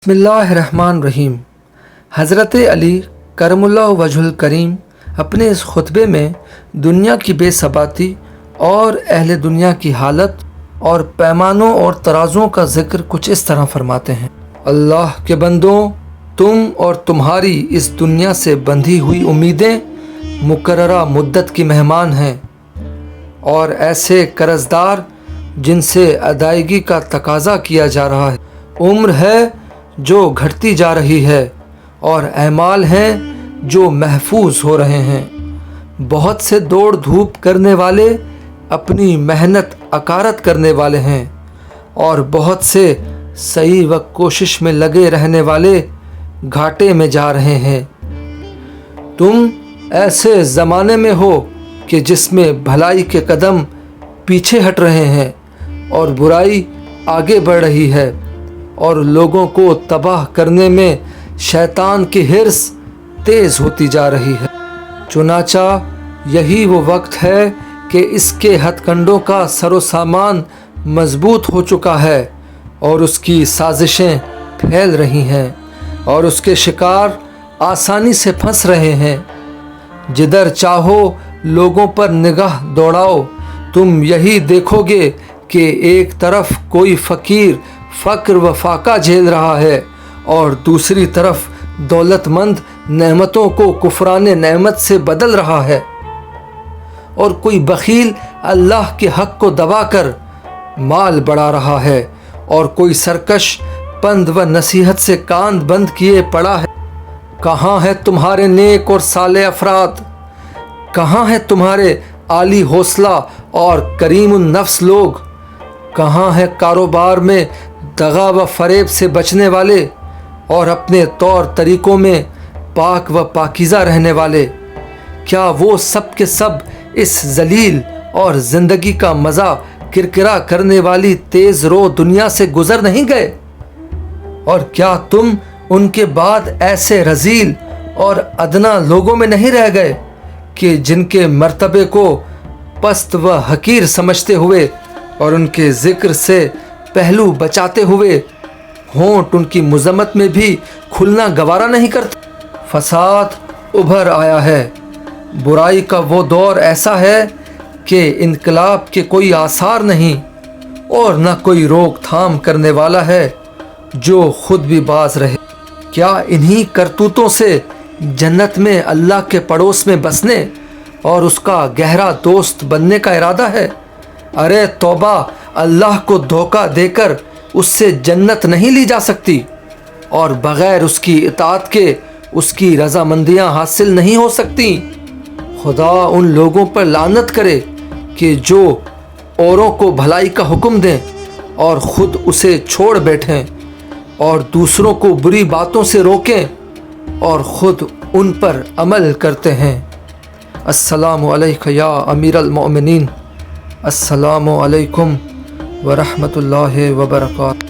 बिस्मिल्लाहिर्रहमानिर्रहीम। हज़रत अली करमुल्लाहु वजहुल करीम अपने इस खुतबे में दुनिया की बेसबाती और अहले दुनिया की हालत और पैमानों और तराज़ों का ज़िक्र कुछ इस तरह फरमाते हैं। अल्लाह के बंदों, तुम और तुम्हारी इस दुनिया से बंधी हुई उम्मीदें मुकर्ररा मुद्दत की मेहमान हैं और ऐसे कर्ज़दार जिनसे अदायगी का तकाज़ा किया जा रहा है। उम्र है जो घटती जा रही है और अमाल हैं जो महफूज हो रहे हैं। बहुत से दौड़ धूप करने वाले अपनी मेहनत अकारत करने वाले हैं और बहुत से सही व कोशिश में लगे रहने वाले घाटे में जा रहे हैं। तुम ऐसे ज़माने में हो कि जिसमें भलाई के कदम पीछे हट रहे हैं और बुराई आगे बढ़ रही है और लोगों को तबाह करने में शैतान की हिर्स तेज़ होती जा रही है। चुनाचा यही वो वक्त है कि इसके हथकंडों का सरो सामान मजबूत हो चुका है और उसकी साजिशें फैल रही हैं और उसके शिकार आसानी से फंस रहे हैं। जिधर चाहो लोगों पर निगाह दौड़ाओ, तुम यही देखोगे कि एक तरफ कोई फ़कीर फ़क्र व फाका झेल रहा है और दूसरी तरफ दौलतमंद नेमतों को कुफरान नेमत से बदल रहा है, और कोई बखील अल्लाह के हक़ को दबाकर माल बढ़ा रहा है और कोई सरकश पंद व नसीहत से कान बंद किए पड़ा है। कहाँ है तुम्हारे नेक और साले अफराद? कहाँ है तुम्हारे आली हौसला और करीमुन नफ्स लोग? कहाँ है कारोबार में दगा व फरेब से बचने वाले और अपने तौर तरीक़ों में पाक व पाकीज़ा रहने वाले? क्या वो सब के सब इस जलील और ज़िंदगी का मज़ा किरकिरा करने वाली तेज़ रो दुनिया से गुज़र नहीं गए? और क्या तुम उनके बाद ऐसे रज़ील और अदना लोगों में नहीं रह गए कि जिनके मर्तबे को पस्त व हकीर समझते हुए और उनके ज़िक्र से पहलू बचाते हुए होंठ उनकी मुज़म्मत में भी खुलना गवारा नहीं करते? फसाद उभर आया है। बुराई का वो दौर ऐसा है कि इनकलाब के कोई आसार नहीं और न कोई रोक थाम करने वाला है जो खुद भी बाज रहे। क्या इन्हीं करतूतों से जन्नत में अल्लाह के पड़ोस में बसने और उसका गहरा दोस्त बनने का इरादा है? अरे तौबा, अल्लाह को धोखा देकर उससे जन्नत नहीं ली जा सकती और बग़ैर उसकी इताअत के उसकी रज़ामंदियाँ हासिल नहीं हो सकती। खुदा उन लोगों पर लानत करे कि जो औरों को भलाई का हुक्म दें और ख़ुद उसे छोड़ बैठें और दूसरों को बुरी बातों से रोकें और ख़ुद उन पर अमल करते हैं। अस्सलामु अलैका या अमीरुल मोमिनीन। अस्सलामु अलैकुम व रहमतुल्लाहि व बरकातुहू।